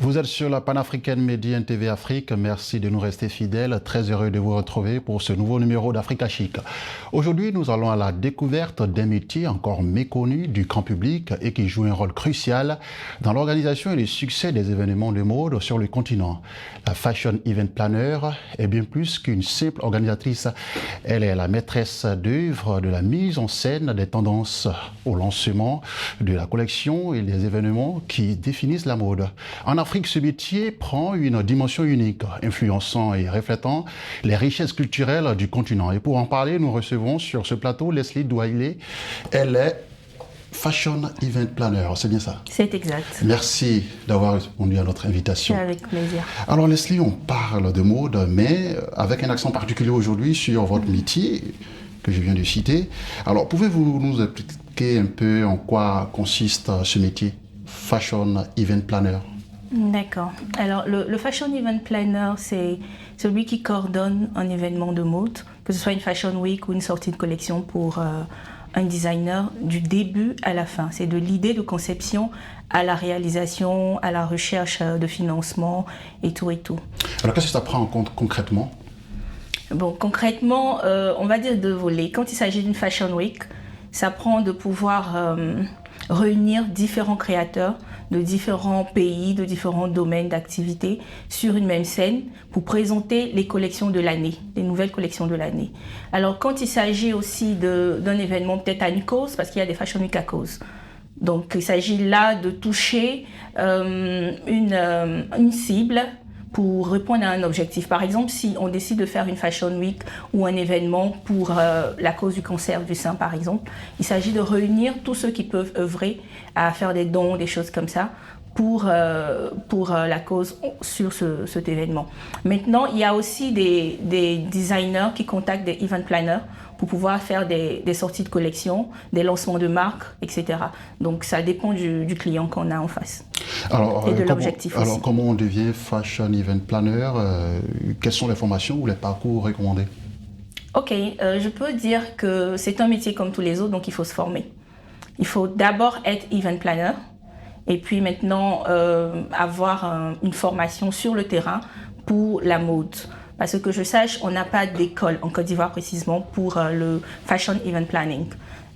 Vous êtes sur la panafricaine Média TV Afrique. Merci de nous rester fidèles. Très heureux de vous retrouver pour ce nouveau numéro d'Africa Chic. Aujourd'hui, nous allons à la découverte d'un métier encore méconnu du grand public et qui joue un rôle crucial dans l'organisation et le succès des événements de mode sur le continent. La Fashion Event Planner est bien plus qu'une simple organisatrice. Elle est la maîtresse d'œuvre de la mise en scène des tendances au lancement de la collection et des événements qui définissent la mode. En Afrique, ce métier prend une dimension unique, influençant et reflétant les richesses culturelles du continent. Et pour en parler, nous recevons sur ce plateau Leslie Douailé. Elle est Fashion Event Planner, c'est bien ça? C'est exact. Merci d'avoir répondu à notre invitation. C'est avec plaisir. Alors Leslie, on parle de mode, mais avec un accent particulier aujourd'hui sur votre métier que je viens de citer. Alors, pouvez-vous nous expliquer un peu en quoi consiste ce métier, Fashion Event Planner? D'accord. Alors, le Fashion Event Planner, c'est celui qui coordonne un événement de mode, que ce soit une Fashion Week ou une sortie de collection pour un designer du début à la fin. C'est de l'idée de conception à la réalisation, à la recherche de financement et tout et tout. Alors, qu'est-ce que ça prend en compte concrètement? Bon, concrètement, on va dire deux volets. Quand il s'agit d'une Fashion Week, ça prend de pouvoir réunir différents créateurs de différents pays, de différents domaines d'activité sur une même scène pour présenter les collections de l'année, les nouvelles collections de l'année. Alors, quand il s'agit aussi d'un événement peut-être à une cause, parce qu'il y a des Fashion Week à cause. Donc, il s'agit là de toucher une cible pour répondre à un objectif. Par exemple, si on décide de faire une Fashion Week ou un événement pour la cause du cancer du sein, par exemple, il s'agit de réunir tous ceux qui peuvent œuvrer à faire des dons, des choses comme ça, pour la cause sur cet événement. Maintenant, il y a aussi des designers qui contactent des event planners pour pouvoir faire des sorties de collection, des lancements de marques, etc. Donc, ça dépend du client qu'on a en face. Alors, et de l'objectif aussi. Alors, comment on devient Fashion Event Planner? Quelles sont les formations ou les parcours recommandés? Ok, je peux dire que c'est un métier comme tous les autres, donc il faut se former. Il faut d'abord être Event Planner et puis maintenant avoir une formation sur le terrain pour la mode. Parce que je sache, on n'a pas d'école en Côte d'Ivoire précisément pour le Fashion Event Planning.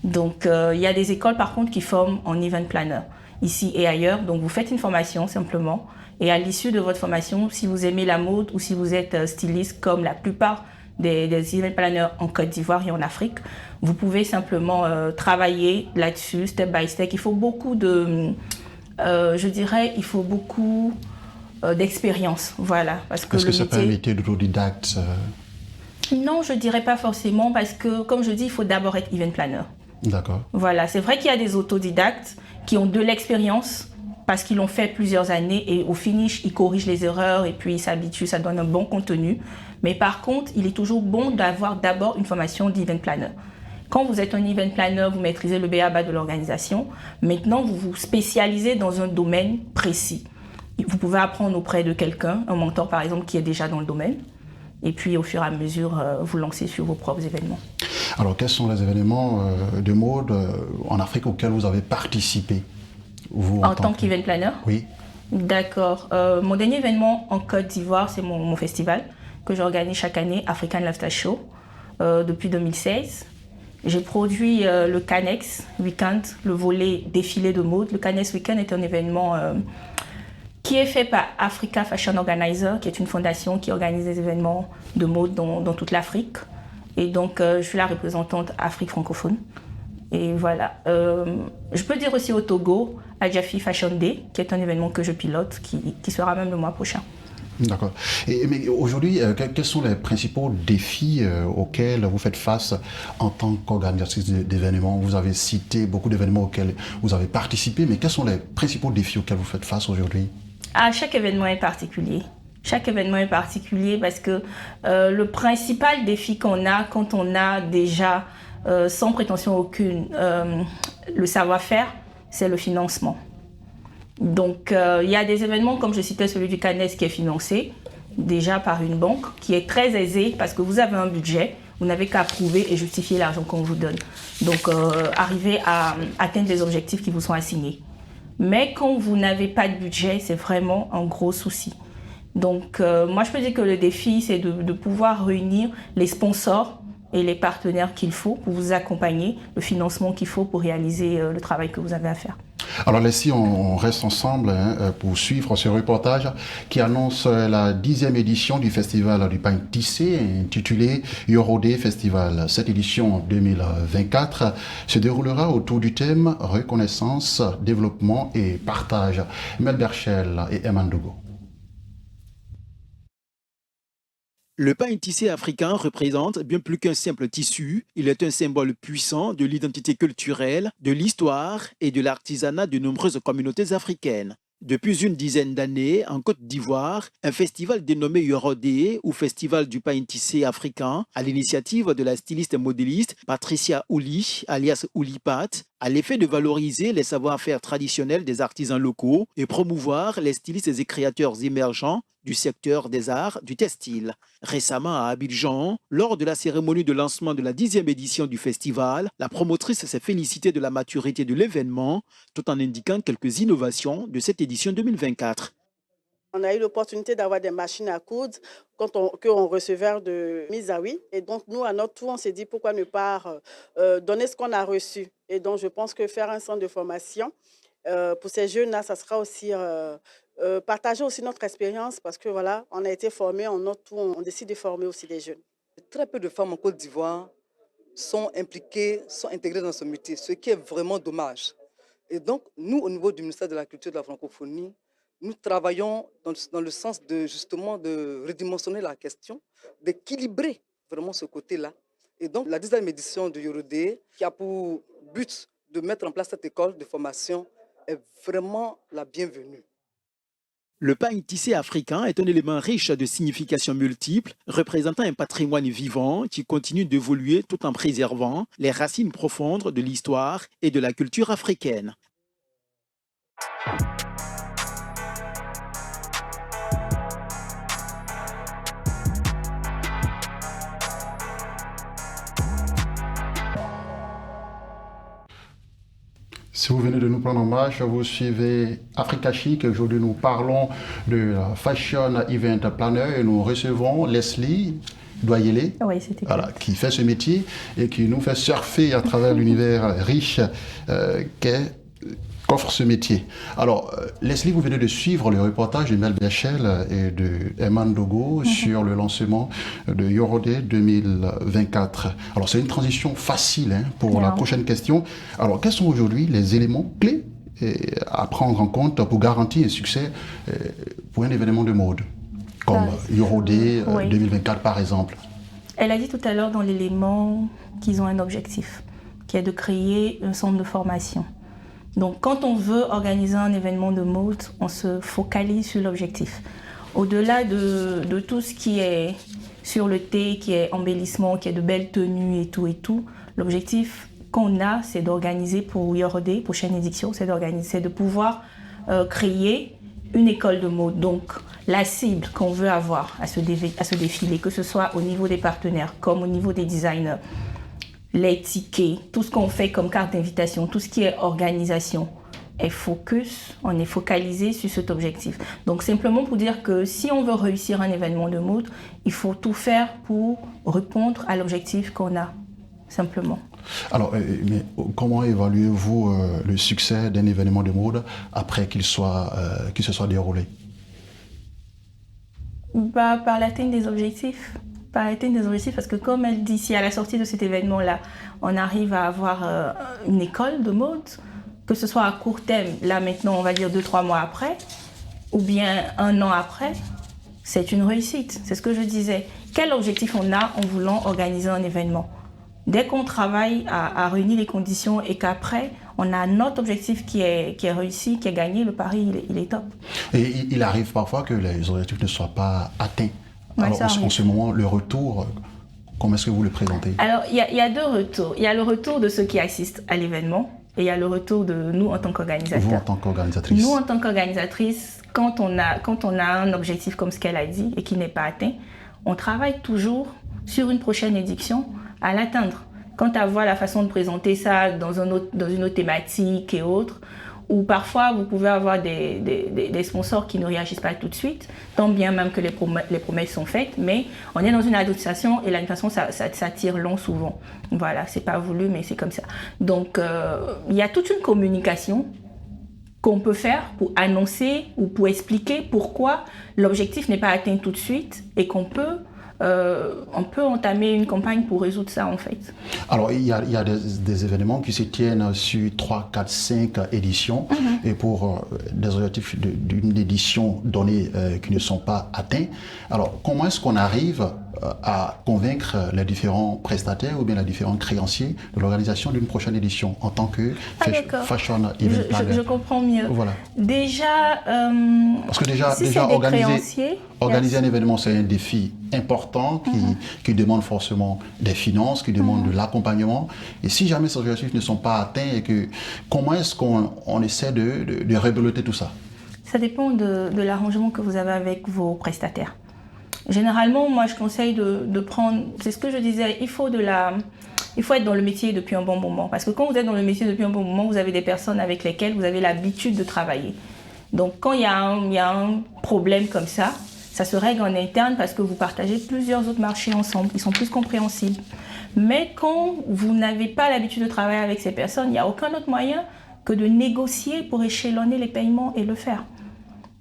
Donc, il y a des écoles par contre qui forment en Event Planner, ici et ailleurs. Donc, vous faites une formation simplement. Et à l'issue de votre formation, si vous aimez la mode ou si vous êtes styliste comme la plupart des Event Planners en Côte d'Ivoire et en Afrique, vous pouvez simplement travailler là-dessus, step by step. Il faut beaucoup il faut beaucoup d'expérience, voilà. Parce que est-ce que c'est pas un métier d'autodidacte? Non, je dirais pas forcément parce que, comme je dis, il faut d'abord être event planner. D'accord. Voilà, c'est vrai qu'il y a des autodidactes qui ont de l'expérience parce qu'ils l'ont fait plusieurs années et au finish, ils corrigent les erreurs et puis ils s'habituent, ça donne un bon contenu. Mais par contre, il est toujours bon d'avoir d'abord une formation d'event planner. Quand vous êtes un event planner, vous maîtrisez le b.a.-ba de l'organisation. Maintenant, vous vous spécialisez dans un domaine précis. Vous pouvez apprendre auprès de quelqu'un, un mentor par exemple, qui est déjà dans le domaine. Et puis au fur et à mesure, vous lancez sur vos propres événements. Alors, quels sont les événements de mode en Afrique auxquels vous avez participé, vous, en tant qu'event planner? Oui. D'accord. Mon dernier événement en Côte d'Ivoire, c'est mon festival que j'organise chaque année, African Lifestyle Show, depuis 2016. J'ai produit le Cannex Weekend, le volet défilé de mode. Le Cannex Weekend est un événement qui est fait par Africa Fashion Organizer, qui est une fondation qui organise des événements de mode dans toute l'Afrique. Et donc, je suis la représentante Afrique francophone. Et voilà. Je peux dire aussi au Togo, Adjafi Fashion Day, qui est un événement que je pilote, qui sera même le mois prochain. D'accord. Mais aujourd'hui, quels sont les principaux défis auxquels vous faites face en tant qu'organisatrice d'événements? Vous avez cité beaucoup d'événements auxquels vous avez participé, mais quels sont les principaux défis auxquels vous faites face aujourd'hui? Chaque événement est particulier. Chaque événement est particulier parce que le principal défi qu'on a quand on a déjà, sans prétention aucune, le savoir-faire, c'est le financement. Donc, il y a des événements, comme je citais celui du Cannes, qui est financé déjà par une banque, qui est très aisée parce que vous avez un budget, vous n'avez qu'à prouver et justifier l'argent qu'on vous donne. Donc, arriver à atteindre les objectifs qui vous sont assignés. Mais quand vous n'avez pas de budget, c'est vraiment un gros souci. Donc, moi, je peux dire que le défi, c'est de pouvoir réunir les sponsors et les partenaires qu'il faut pour vous accompagner, le financement qu'il faut pour réaliser le travail que vous avez à faire. Alors Leslie, on reste ensemble pour suivre ce reportage qui annonce la 10e édition du Festival du pain tissé intitulé Yorodé Festival. Cette édition 2024 se déroulera autour du thème reconnaissance, développement et partage. Mel Berchel et Emandogo. Le pain tissé africain représente bien plus qu'un simple tissu. Il est un symbole puissant de l'identité culturelle, de l'histoire et de l'artisanat de nombreuses communautés africaines. Depuis une dizaine d'années, en Côte d'Ivoire, un festival dénommé Yorodé ou Festival du pain tissé africain, à l'initiative de la styliste modéliste Patricia Ouli, alias Oulipat, a l'effet de valoriser les savoir-faire traditionnels des artisans locaux et promouvoir les stylistes et créateurs émergents du secteur des arts du textile. Récemment à Abidjan, lors de la cérémonie de lancement de la 10e édition du festival, la promotrice s'est félicitée de la maturité de l'événement, tout en indiquant quelques innovations de cette édition 2024. On a eu l'opportunité d'avoir des machines à coudre qu'on recevait de Misawi. Et donc, nous, à notre tour, on s'est dit pourquoi ne pas donner ce qu'on a reçu. Et donc, je pense que faire un centre de formation pour ces jeunes-là, ça sera aussi partager aussi notre expérience parce que voilà, on a été formés, en notre tour, on décide de former aussi des jeunes. Très peu de femmes en Côte d'Ivoire sont impliquées, sont intégrées dans ce métier, ce qui est vraiment dommage. Et donc, nous, au niveau du ministère de la Culture et de la Francophonie, nous travaillons dans le sens de justement de redimensionner la question, d'équilibrer vraiment ce côté-là. Et donc, la 10e édition de Yorodé, qui a pour but de mettre en place cette école de formation, est vraiment la bienvenue. Le pain tissé africain est un élément riche de significations multiples, représentant un patrimoine vivant qui continue d'évoluer tout en préservant les racines profondes de l'histoire et de la culture africaine. Si vous venez de nous prendre en marche, vous suivez Africa Chic. Aujourd'hui, nous parlons de la Fashion Event Planner et nous recevons Leslie Doyele, voilà, qui fait ce métier et qui nous fait surfer à travers l'univers riche qu'offre ce métier. Alors, Leslie, vous venez de suivre le reportage de Mel Berchel et de Emandogo sur le lancement de Yorodé 2024. Alors, c'est une transition facile pour la prochaine question. Alors, quels sont aujourd'hui les éléments clés à prendre en compte pour garantir un succès pour un événement de mode, comme Yorodé 2024 par exemple? Elle a dit tout à l'heure dans l'élément qu'ils ont un objectif, qui est de créer un centre de formation. Donc, quand on veut organiser un événement de mode, on se focalise sur l'objectif. Au-delà de tout ce qui est sur le thé, qui est embellissement, qui est de belles tenues et tout, l'objectif qu'on a, c'est d'organiser pour Yorodé, prochaine édition, c'est de pouvoir créer une école de mode. Donc, la cible qu'on veut avoir à ce défilé, que ce soit au niveau des partenaires comme au niveau des designers, les tickets, tout ce qu'on fait comme carte d'invitation, tout ce qui est organisation est focus, on est focalisé sur cet objectif. Donc simplement pour dire que si on veut réussir un événement de mode, il faut tout faire pour répondre à l'objectif qu'on a, simplement. Alors, mais comment évaluez-vous le succès d'un événement de mode après qu'il se soit déroulé? Par l'atteinte des objectifs. Parce que comme elle dit, si à la sortie de cet événement-là, on arrive à avoir une école de mode, que ce soit à court terme, là maintenant on va dire 2-3 mois après, ou bien 1 an après, c'est une réussite. C'est ce que je disais. Quel objectif on a en voulant organiser un événement? Dès qu'on travaille à réunir les conditions et qu'après, on a notre objectif qui est réussi, qui est gagné, le pari, il est top. Et il arrive parfois que les objectifs ne soient pas atteints. Alors, en ce moment, le retour, comment est-ce que vous le présentez? Alors, il y a 2 retours. Il y a le retour de ceux qui assistent à l'événement et il y a le retour de nous en tant qu'organisateurs. Vous en tant qu'organisatrice? Nous, en tant qu'organisatrice, quand on a un objectif comme ce qu'elle a dit et qui n'est pas atteint, on travaille toujours sur une prochaine édition à l'atteindre. Quant à voir la façon de présenter ça dans une autre thématique et autres, où parfois vous pouvez avoir des sponsors qui ne réagissent pas tout de suite, tant bien même que les promesses sont faites, mais on est dans une administration et l'administration ça tire long souvent. Voilà, c'est pas voulu mais c'est comme ça. Donc il y a toute une communication qu'on peut faire pour annoncer ou pour expliquer pourquoi l'objectif n'est pas atteint tout de suite et qu'on peut on peut entamer une campagne pour résoudre ça en fait. Alors il y a des événements qui se tiennent sur 3, 4, 5 éditions et pour des objectifs d'une édition donnée qui ne sont pas atteints. Alors comment est-ce qu'on arrive à convaincre les différents prestataires ou bien les différents créanciers de l'organisation d'une prochaine édition en tant que fashion event planner? Je comprends mieux. Voilà. Déjà, parce que si déjà organiser un événement, c'est un défi important qui demande forcément des finances, qui demande de l'accompagnement. Et si jamais ces objectifs ne sont pas atteints, comment est-ce qu'on essaie de rebeloter tout ça? Ça dépend de l'arrangement que vous avez avec vos prestataires. Généralement, moi, je conseille de prendre, c'est ce que je disais, il faut être dans le métier depuis un bon moment. Parce que quand vous êtes dans le métier depuis un bon moment, vous avez des personnes avec lesquelles vous avez l'habitude de travailler. Donc, quand il y a un problème comme ça se règle en interne parce que vous partagez plusieurs autres marchés ensemble. Ils sont plus compréhensibles. Mais quand vous n'avez pas l'habitude de travailler avec ces personnes, il n'y a aucun autre moyen que de négocier pour échelonner les paiements et le faire.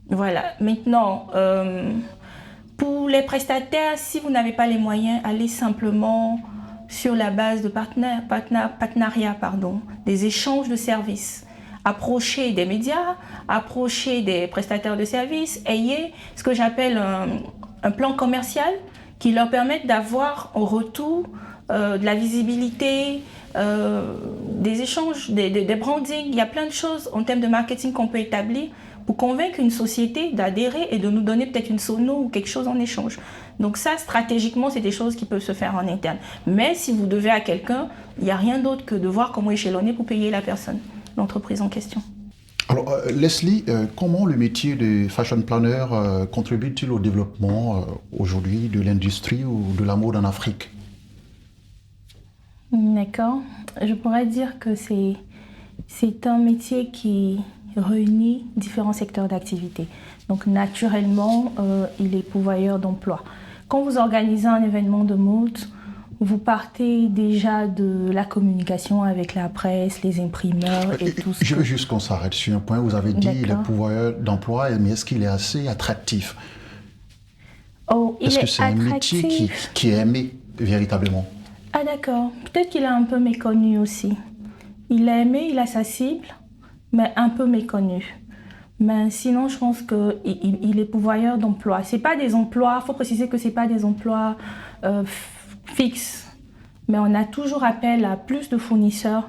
Voilà. Maintenant, pour les prestataires, si vous n'avez pas les moyens, allez simplement sur la base de partenariat, des échanges de services. Approchez des médias, approchez des prestataires de services, ayez ce que j'appelle un plan commercial qui leur permette d'avoir en retour de la visibilité, des échanges, des brandings. Il y a plein de choses en termes de marketing qu'on peut établir pour convaincre une société d'adhérer et de nous donner peut-être une sono ou quelque chose en échange. Donc ça, stratégiquement, c'est des choses qui peuvent se faire en interne. Mais si vous devez à quelqu'un, il n'y a rien d'autre que de voir comment échelonner pour payer la personne, l'entreprise en question. Alors Leslie, comment le métier de fashion planner contribue-t-il au développement aujourd'hui de l'industrie ou de la mode en Afrique? D'accord. Je pourrais dire que c'est un métier qui réunit différents secteurs d'activité. Donc naturellement, il est pourvoyeur d'emploi. Quand vous organisez un événement de mode, vous partez déjà de la communication avec la presse, les imprimeurs et tout ça. Je veux juste qu'on s'arrête sur un point. Vous avez dit il est pourvoyeur d'emploi, mais est-ce qu'il est assez attractif? Est-ce que c'est un métier qui est aimé véritablement? Ah d'accord. Peut-être qu'il est un peu méconnu aussi. Il est aimé, il a sa cible, mais un peu méconnu. Mais sinon, je pense qu'il est pourvoyeur d'emplois. C'est pas des emplois, il faut préciser que ce n'est pas des emplois fixes. Mais on a toujours appel à plus de fournisseurs.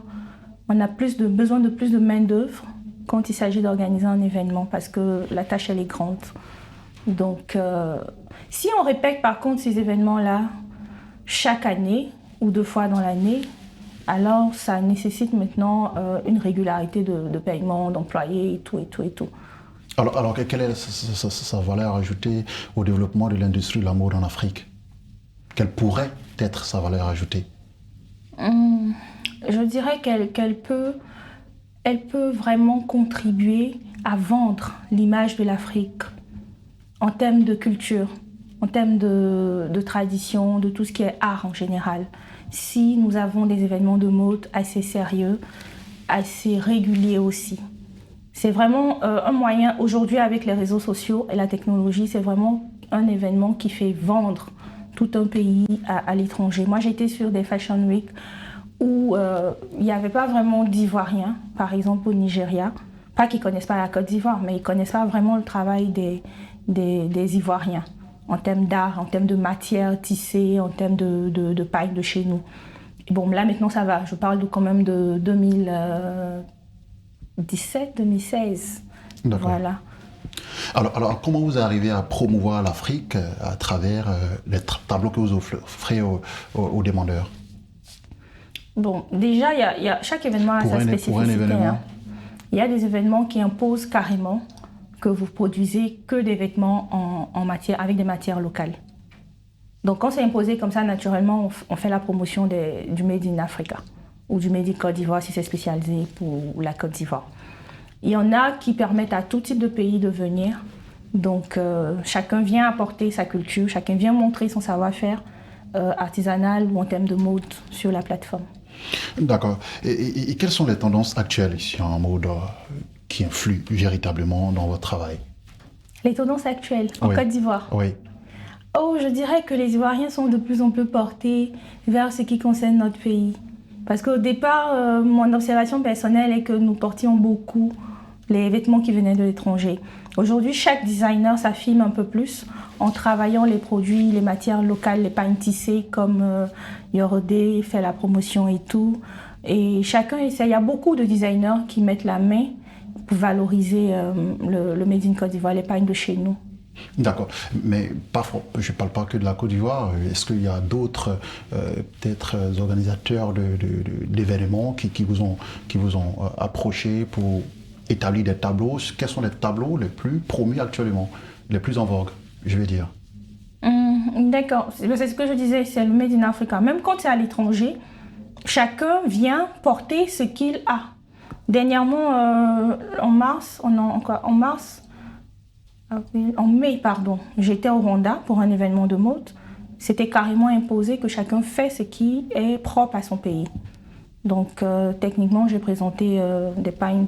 On a besoin de plus de main-d'œuvre quand il s'agit d'organiser un événement parce que la tâche, elle est grande. Donc, si on répète par contre ces événements-là chaque année ou 2 fois dans l'année, alors ça nécessite maintenant une régularité de paiement d'employés et tout. Alors quelle est sa valeur ajoutée au développement de l'industrie de la mode en Afrique? Quelle pourrait être sa valeur ajoutée? Je dirais qu'elle peut vraiment contribuer à vendre l'image de l'Afrique en termes de culture, en termes de tradition, de tout ce qui est art en général. Si nous avons des événements de mode assez sérieux, assez réguliers aussi. C'est vraiment un moyen, aujourd'hui avec les réseaux sociaux et la technologie, c'est vraiment un événement qui fait vendre tout un pays à l'étranger. Moi, j'étais sur des Fashion Week où il n'y avait pas vraiment d'Ivoiriens, par exemple au Nigeria. Pas qu'ils ne connaissent pas la Côte d'Ivoire, mais ils ne connaissent pas vraiment le travail des Ivoiriens en termes d'art, en termes de matière tissée, en termes de paille de chez nous. Et bon, là maintenant ça va, je parle quand même de 2017, 2016. D'accord. Voilà. Alors, comment vous arrivez à promouvoir l'Afrique à travers les tableaux que vous offrez aux demandeurs? Bon, déjà, chaque événement a sa spécificité. Pour un événement. Il y a des événements qui imposent carrément que vous produisez que des vêtements avec des matières locales. Donc quand c'est imposé comme ça, naturellement, on fait la promotion du Made in Africa ou du Made in Côte d'Ivoire si c'est spécialisé pour la Côte d'Ivoire. Il y en a qui permettent à tout type de pays de venir. Donc, chacun vient apporter sa culture, chacun vient montrer son savoir-faire artisanal ou en termes de mode sur la plateforme. D'accord. Et quelles sont les tendances actuelles ici en mode qui influent véritablement dans votre travail? Les tendances actuelles en Oui. Côte d'Ivoire. Oui. Oh, je dirais que les Ivoiriens sont de plus en plus portés vers ce qui concerne notre pays. Parce qu'au départ, mon observation personnelle est que nous portions beaucoup les vêtements qui venaient de l'étranger. Aujourd'hui, chaque designer s'affirme un peu plus en travaillant les produits, les matières locales, les pagnes tissées comme Yorodé fait la promotion et tout. Et chacun essaie. Il y a beaucoup de designers qui mettent la main pour valoriser le Made in Côte d'Ivoire, les pagnes de chez nous. D'accord, mais je ne parle pas que de la Côte d'Ivoire. Est-ce qu'il y a d'autres peut-être organisateurs d'événements qui vous ont approché pour établir des tableaux? Quels sont les tableaux les plus promus actuellement, les plus en vogue, je vais dire? D'accord, c'est ce que je disais, c'est le Made in Africa. Même quand c'est à l'étranger, chacun vient porter ce qu'il a. Dernièrement, en mai, j'étais au Rwanda pour un événement de mode. C'était carrément imposé que chacun fait ce qui est propre à son pays. Donc, techniquement, j'ai présenté des pagnes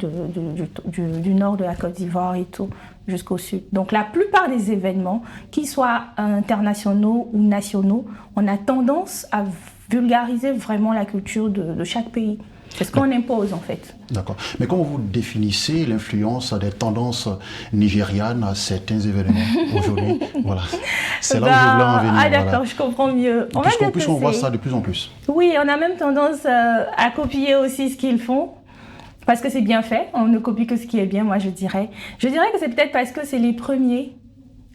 du nord de la Côte d'Ivoire et tout, jusqu'au sud. Donc, la plupart des événements, qu'ils soient internationaux ou nationaux, on a tendance à vulgariser vraiment la culture de chaque pays. C'est ce qu'on impose en fait. D'accord. Mais comment vous définissez l'influence des tendances nigérianes à certains événements aujourd'hui? Voilà. C'est là où je voulais en venir. Ah d'accord, voilà. Je comprends mieux. Puisqu'on voit ça de plus en plus. Oui, on a même tendance à copier aussi ce qu'ils font. Parce que c'est bien fait. On ne copie que ce qui est bien, moi je dirais. Je dirais que c'est peut-être parce que c'est les premiers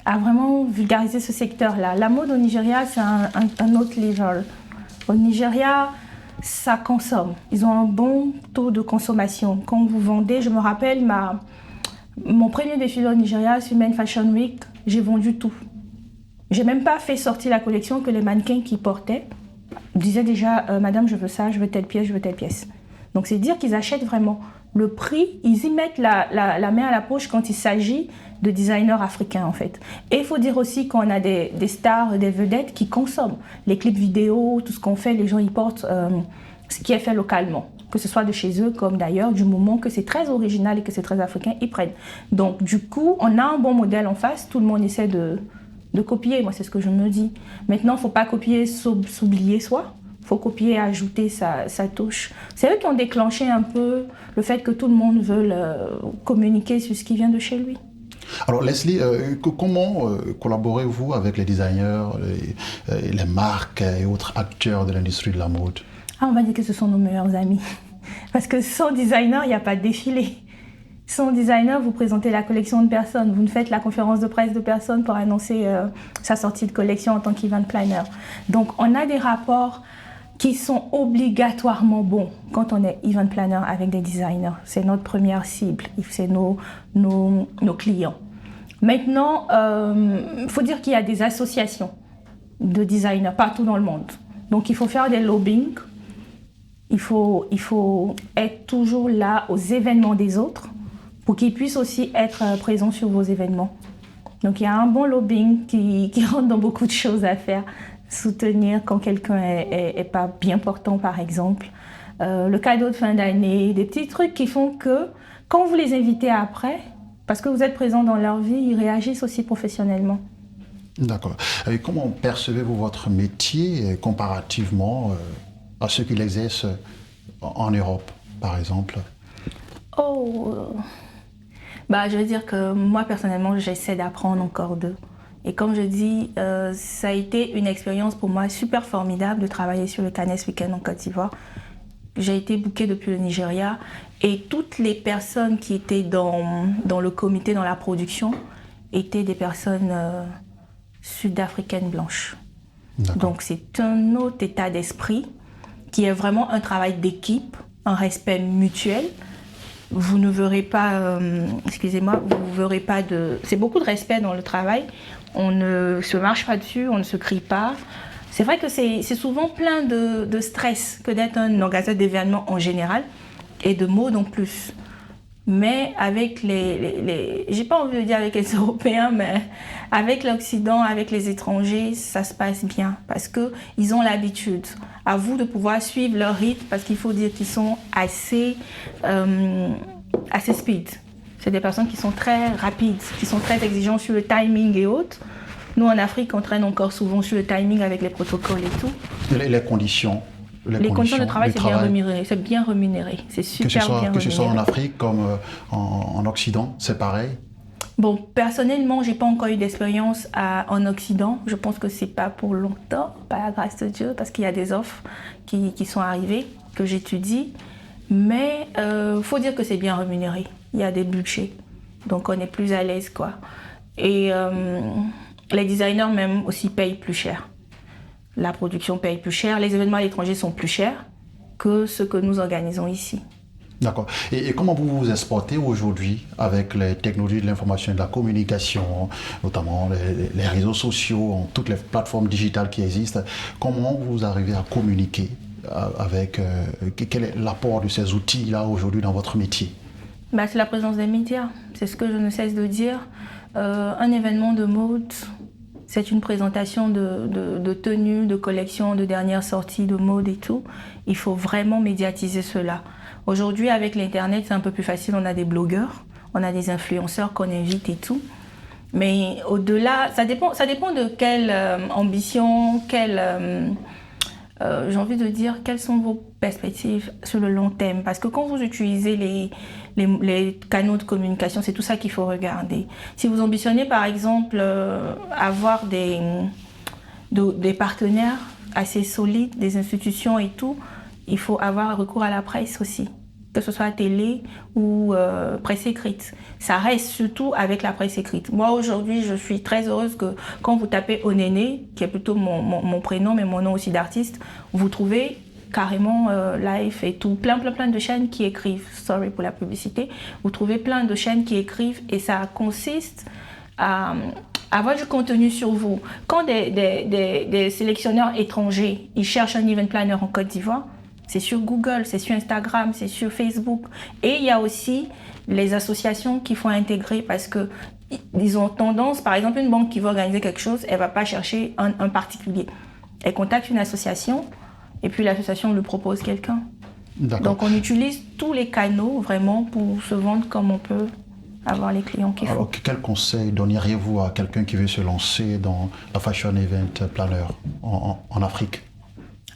à vraiment vulgariser ce secteur-là. La mode au Nigeria, c'est un autre level. Au Nigeria, ça consomme. Ils ont un bon taux de consommation. Quand vous vendez, je me rappelle mon premier défilé au Nigeria sur Main Fashion Week, j'ai vendu tout. J'ai même pas fait sortir la collection que les mannequins qui portaient disaient déjà Madame, je veux ça, je veux telle pièce, je veux telle pièce. Donc c'est dire qu'ils achètent vraiment. Le prix, ils y mettent la main à la poche quand il s'agit de designers africains en fait. Et il faut dire aussi qu'on a des stars, des vedettes qui consomment. Les clips vidéo, tout ce qu'on fait, les gens y portent ce qui est fait localement. Que ce soit de chez eux comme d'ailleurs, du moment que c'est très original et que c'est très africain, ils prennent. Donc du coup, on a un bon modèle en face, tout le monde essaie de copier, moi c'est ce que je me dis. Maintenant, il ne faut pas copier, s'oublier soi. Il faut copier et ajouter sa touche. C'est eux qui ont déclenché un peu le fait que tout le monde veut communiquer sur ce qui vient de chez lui. Alors Leslie, comment collaborez-vous avec les designers, les marques et autres acteurs de l'industrie de la mode? On va dire que ce sont nos meilleurs amis. Parce que sans designer, il n'y a pas de défilé. Sans designer, vous présentez la collection de personne. Vous ne faites la conférence de presse de personne pour annoncer sa sortie de collection en tant qu'event planner. Donc on a des rapports qui sont obligatoirement bons quand on est event planner avec des designers. C'est notre première cible, c'est nos clients. Maintenant, il faut dire qu'il y a des associations de designers partout dans le monde. Donc il faut faire des lobbying, il faut être toujours là aux événements des autres pour qu'ils puissent aussi être présents sur vos événements. Donc il y a un bon lobbying qui rentre dans beaucoup de choses à faire. Soutenir quand quelqu'un est pas bien portant par exemple, le cadeau de fin d'année, des petits trucs qui font que quand vous les invitez après, parce que vous êtes présent dans leur vie, ils réagissent aussi professionnellement. D'accord. Et comment percevez-vous votre métier comparativement à ceux qui l'exercent en Europe par exemple? Je veux dire que moi personnellement j'essaie d'apprendre encore d'eux. Et comme je dis, ça a été une expérience pour moi super formidable de travailler sur le Cannes Weekend en Côte d'Ivoire. J'ai été bookée depuis le Nigeria et toutes les personnes qui étaient dans le comité, dans la production, étaient des personnes sud-africaines blanches. Donc c'est un autre état d'esprit qui est vraiment un travail d'équipe, un respect mutuel. Vous ne verrez pas, vous verrez pas c'est beaucoup de respect dans le travail. On ne se marche pas dessus, on ne se crie pas. C'est vrai que c'est souvent plein de stress que d'être un organisateur d'événements en général et de mode en plus. Mais avec j'ai pas envie de dire avec les Européens, mais avec l'Occident, avec les étrangers, ça se passe bien parce qu'ils ont l'habitude. À vous de pouvoir suivre leur rythme parce qu'il faut dire qu'ils sont assez speed. C'est des personnes qui sont très rapides, qui sont très exigeants sur le timing et autres. Nous, en Afrique, on traîne encore souvent sur le timing avec les protocoles et tout. Les conditions Les conditions de travail, c'est bien rémunéré. C'est super bien rémunéré. Que ce soit en Afrique comme en Occident, c'est pareil? Bon, personnellement, j'ai pas encore eu d'expérience en Occident. Je pense que c'est pas pour longtemps, par la grâce de Dieu, parce qu'il y a des offres qui sont arrivées, que j'étudie. Mais faut dire que c'est bien rémunéré. Il y a des budgets, donc on est plus à l'aise, quoi. Et les designers même aussi payent plus cher. La production paye plus cher. Les événements à l'étranger sont plus chers que ce que nous organisons ici. D'accord. Et comment vous vous exportez aujourd'hui avec les technologies de l'information et de la communication, notamment les réseaux sociaux, toutes les plateformes digitales qui existent? Comment vous arrivez à communiquer avec... quel est l'apport de ces outils-là aujourd'hui dans votre métier? C'est la présence des médias. C'est ce que je ne cesse de dire. Un événement de mode, c'est une présentation de tenues, de collections, de dernières sorties de mode et tout. Il faut vraiment médiatiser cela. Aujourd'hui, avec l'Internet, c'est un peu plus facile. On a des blogueurs, on a des influenceurs qu'on invite et tout. Mais au-delà, ça dépend de quelle ambition, j'ai envie de dire, quelles sont vos perspectives sur le long terme. Parce que quand vous utilisez les canaux de communication, c'est tout ça qu'il faut regarder. Si vous ambitionnez, par exemple, avoir des partenaires assez solides, des institutions et tout, il faut avoir recours à la presse aussi, que ce soit télé ou presse écrite. Ça reste surtout avec la presse écrite. Moi, aujourd'hui, je suis très heureuse que quand vous tapez Onéné, qui est plutôt mon prénom, mais mon nom aussi d'artiste, vous trouvez carrément Live et tout, plein de chaînes qui écrivent. Sorry pour la publicité. Vous trouvez plein de chaînes qui écrivent et ça consiste à avoir du contenu sur vous. Quand des sélectionneurs étrangers, ils cherchent un event planner en Côte d'Ivoire, c'est sur Google, c'est sur Instagram, c'est sur Facebook. Et il y a aussi les associations qu'il faut intégrer parce qu'ils ont tendance, par exemple, une banque qui veut organiser quelque chose, elle ne va pas chercher un particulier. Elle contacte une association et puis l'association lui propose quelqu'un. Donc on utilise tous les canaux vraiment pour se vendre comme on peut avoir les clients qu'il faut. Alors quel conseil donneriez-vous à quelqu'un qui veut se lancer dans la Fashion Event Planner en Afrique?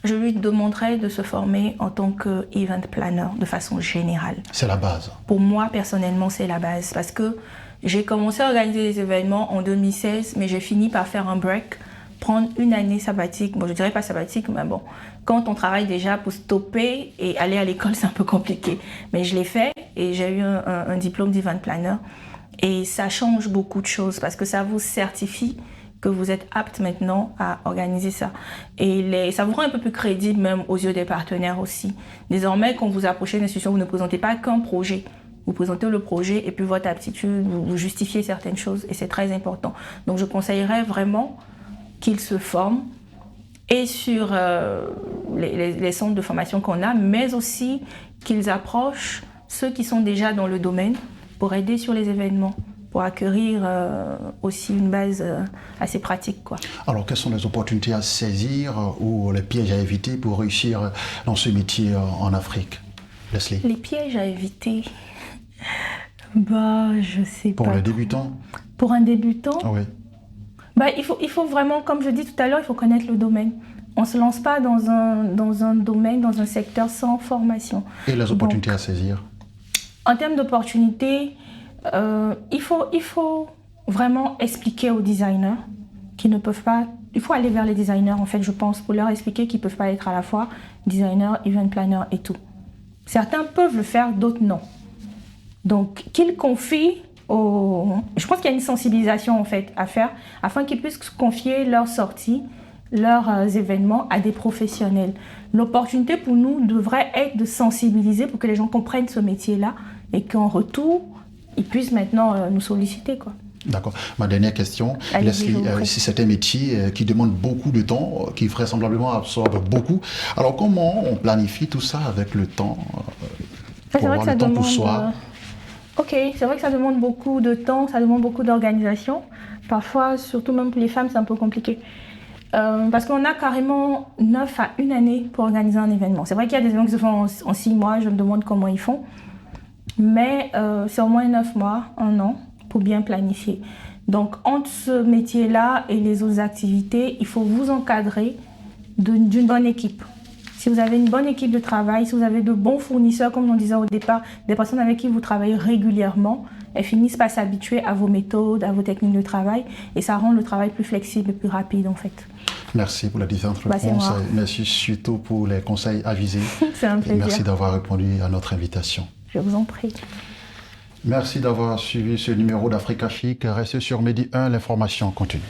Je lui demanderais de se former en tant qu'event planner de façon générale. C'est la base. Pour moi, personnellement, c'est la base. Parce que j'ai commencé à organiser des événements en 2016, mais j'ai fini par faire un break, prendre une année sabbatique. Bon, je dirais pas sabbatique, mais bon, quand on travaille déjà pour stopper et aller à l'école, c'est un peu compliqué. Mais je l'ai fait et j'ai eu un diplôme d'event planner. Et ça change beaucoup de choses parce que ça vous certifie que vous êtes apte maintenant à organiser ça. Et ça vous rend un peu plus crédible même aux yeux des partenaires aussi. Désormais, quand vous approchez une institution, vous ne présentez pas qu'un projet. Vous présentez le projet et puis votre aptitude, vous justifiez certaines choses et c'est très important. Donc je conseillerais vraiment qu'ils se forment et sur les centres de formation qu'on a, mais aussi qu'ils approchent ceux qui sont déjà dans le domaine pour aider sur les événements, pour acquérir aussi une base assez pratique, quoi. Alors, quelles sont les opportunités à saisir ou les pièges à éviter pour réussir dans ce métier en Afrique, Leslie? Les pièges à éviter, je sais pas. Pour les débutants? Pour un débutant? Oui. Il faut vraiment, comme je dis tout à l'heure, il faut connaître le domaine. On ne se lance pas dans un domaine, dans un secteur sans formation. Et les opportunités à saisir? En termes d'opportunités, il faut vraiment expliquer aux designers qui ne peuvent pas... Il faut aller vers les designers, en fait, je pense, pour leur expliquer qu'ils ne peuvent pas être à la fois designer, event planner et tout. Certains peuvent le faire, d'autres non. Donc, qu'ils confient je pense qu'il y a une sensibilisation, en fait, à faire afin qu'ils puissent confier leurs sorties, leurs événements à des professionnels. L'opportunité pour nous devrait être de sensibiliser pour que les gens comprennent ce métier-là et qu'en retour, ils puissent maintenant nous solliciter, quoi. D'accord. Ma dernière question, Leslie, si c'est un métier qui demande beaucoup de temps, qui vraisemblablement absorbe beaucoup, alors comment on planifie tout ça avec le temps pour avoir le temps pour soi? Ok, c'est vrai que ça demande beaucoup de temps, ça demande beaucoup d'organisation. Parfois, surtout même pour les femmes, c'est un peu compliqué. Parce qu'on a carrément 9 à 1 année pour organiser un événement. C'est vrai qu'il y a des événements qui se font en 6 mois, je me demande comment ils font. Mais c'est au moins 9 mois, 1 an, pour bien planifier. Donc, entre ce métier-là et les autres activités, il faut vous encadrer d'une bonne équipe. Si vous avez une bonne équipe de travail, si vous avez de bons fournisseurs, comme on disait au départ, des personnes avec qui vous travaillez régulièrement, elles finissent par s'habituer à vos méthodes, à vos techniques de travail, et ça rend le travail plus flexible et plus rapide en fait. Merci pour la différente réponse. Merci surtout pour les conseils avisés. C'est un plaisir. Et merci d'avoir répondu à notre invitation. Je vous en prie. Merci d'avoir suivi ce numéro d'Africa Chic. Restez sur Medi 1, l'information continue.